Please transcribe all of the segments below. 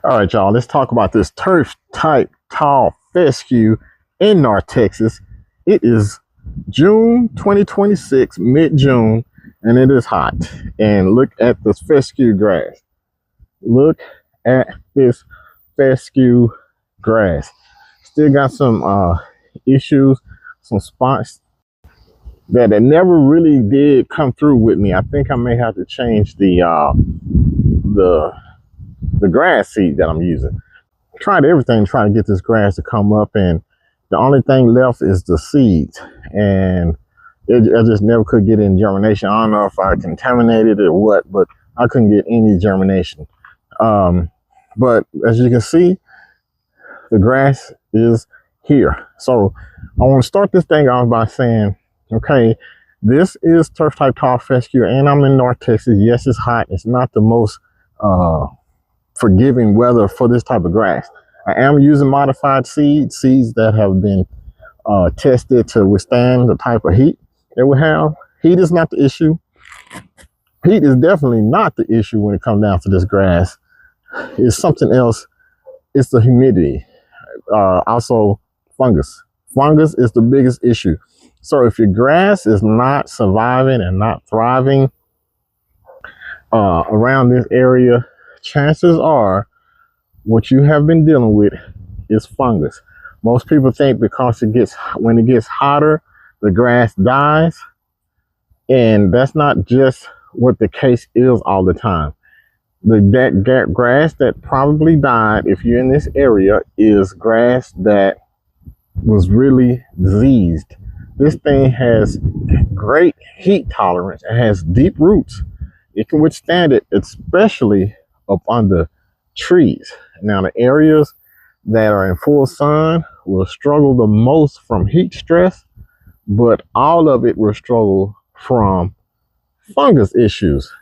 All right, y'all, let's talk about this turf type tall fescue in North Texas. It is June 2026, mid-June, and it is hot. And look at this fescue grass. Look at this fescue grass. Still got some issues, some spots that it never really did come through with me. I think I may have to change the grass seed that I'm using. Tried everything to try to get this grass to come up, and the only thing left is the seeds, and I just never could get any germination. I don't know if I contaminated it or what, but I couldn't get any germination. But as you can see, the grass is here. So I want to start this thing off by saying, okay, this is turf type tall fescue, and I'm in North Texas. Yes, it's hot. It's not the most forgiving weather for this type of grass. I am using modified seeds that have been tested to withstand the type of heat that we have. Heat is not the issue. Heat is definitely not the issue when it comes down to this grass. It's something else. It's the humidity. Also fungus. Fungus is the biggest issue. So if your grass is not surviving and not thriving around this area, chances are what you have been dealing with is fungus. Most people think because when it gets hotter, the grass dies, and that's not just what the case is all the time. That grass that probably died, if you're in this area, is grass that was really diseased. This thing has great heat tolerance. It has deep roots. It can withstand it, especially up under trees. Now, the areas that are in full sun will struggle the most from heat stress, but all of it will struggle from fungus issues.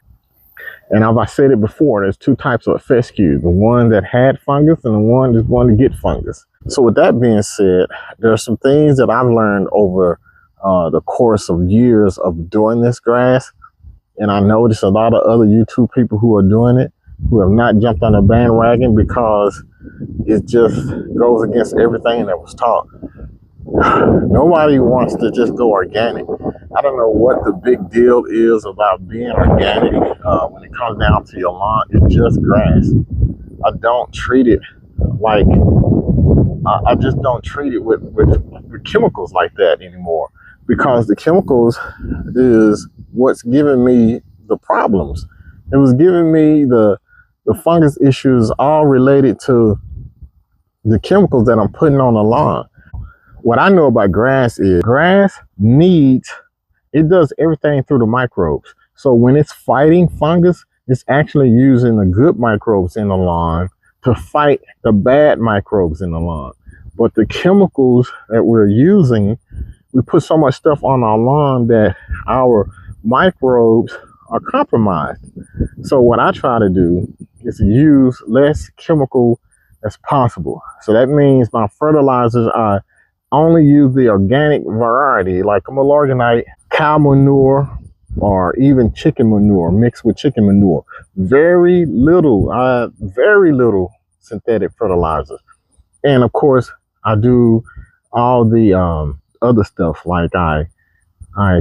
And as I said it before, there's two types of fescue, the one that had fungus and the one that's going to get fungus. So with that being said, there are some things that I've learned over the course of years of doing this grass. And I noticed a lot of other YouTube people who are doing it, who have not jumped on the bandwagon because it just goes against everything that was taught. Nobody wants to just go organic. I don't know what the big deal is about being organic when it comes down to your lawn. It's just grass. I don't treat it like, I just don't treat it with chemicals like that anymore, because the chemicals is what's giving me the problems. It was giving me the fungus issues all related to the chemicals that I'm putting on the lawn. What I know about grass is grass it does everything through the microbes. So when it's fighting fungus, it's actually using the good microbes in the lawn to fight the bad microbes in the lawn. But the chemicals that we're using, we put so much stuff on our lawn that our microbes are compromised. So what I try to do is to use less chemical as possible. So that means my fertilizers, I only use the organic variety, like Milorganite, cow manure, or even chicken manure mixed with chicken manure. Very little synthetic fertilizers. And of course, I do all the other stuff, like I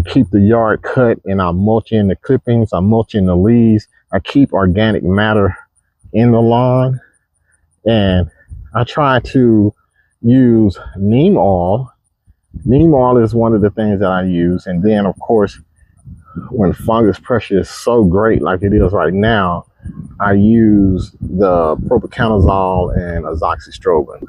keep the yard cut, and I mulch in the clippings, I mulch in the leaves, I keep organic matter in the lawn, and I try to use neem oil. Neem oil is one of the things that I use. And then of course, when fungus pressure is so great like it is right now, I use the propiconazole and azoxystrobin.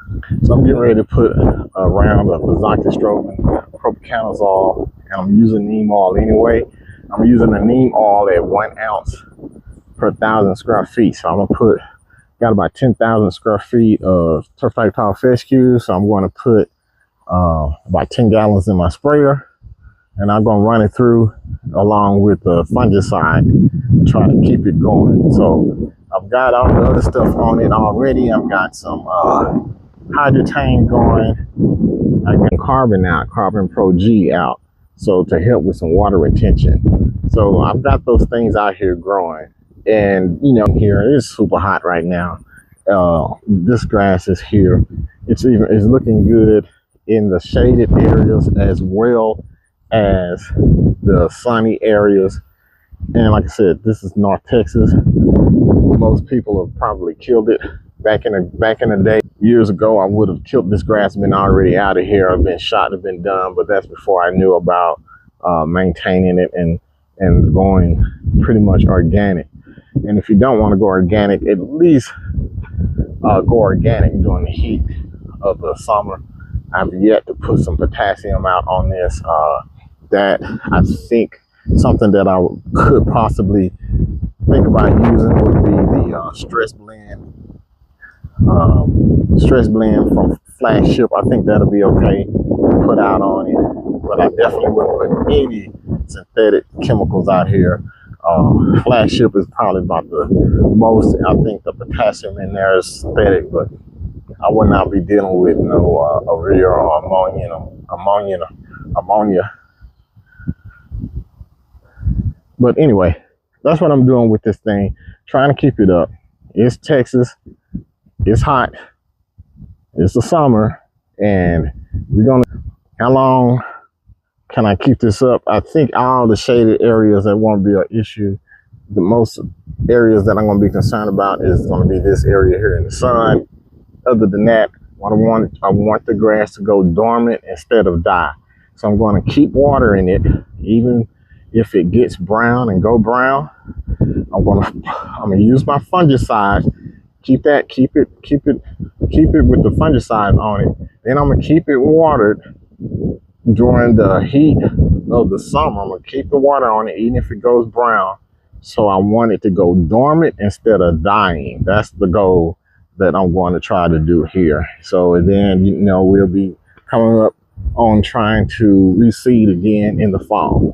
So I'm getting ready to put a round of azoxystrobin, propiconazole, and I'm using neem oil anyway. I'm using the neem oil at 1 ounce per 1,000 square feet. So I'm gonna got about 10,000 square feet of turf type tall fescue. So I'm going to put about 10 gallons in my sprayer, and I'm going to run it through along with the fungicide and try to keep it going. So I've got all the other stuff on it already. I've got some hydrotane going. I got Carbon Pro G out, so to help with some water retention. So I've got those things out here growing. And you know, here it's super hot right now. This grass is here. It's looking good in the shaded areas as well as the sunny areas. And like I said, this is North Texas. Most people have probably killed it back in the day. Years ago, I would have killed this grass, been already out of here. I've been shot, have been done, but that's before I knew about maintaining it and going pretty much organic. And if you don't want to go organic, at least go organic during the heat of the summer. I've yet to put some potassium out on this. That I think something that I could possibly think about using would be the stress blend from Flagship. I think that'll be okay to put out on it, but I definitely wouldn't put any synthetic chemicals out here. Flagship is probably about the most. I think the potassium in there is synthetic, but I would not be dealing with no urea or ammonia. But anyway, that's what I'm doing with this thing, trying to keep it up. It's Texas, it's hot, it's the summer, and we're gonna, how long can I keep this up? I think all the shaded areas, that won't be an issue. The most areas that I'm gonna be concerned about is gonna be this area here in the sun. Other than that, what I want the grass to go dormant instead of die. So I'm going to keep watering it, even if it gets brown and go brown. I'm gonna use my fungicide. Keep it with the fungicide on it. Then I'm gonna keep it watered during the heat of the summer. I'm gonna keep the water on it, even if it goes brown. So I want it to go dormant instead of dying. That's the goal that I'm going to try to do here. So then, we'll be coming up on trying to reseed again in the fall.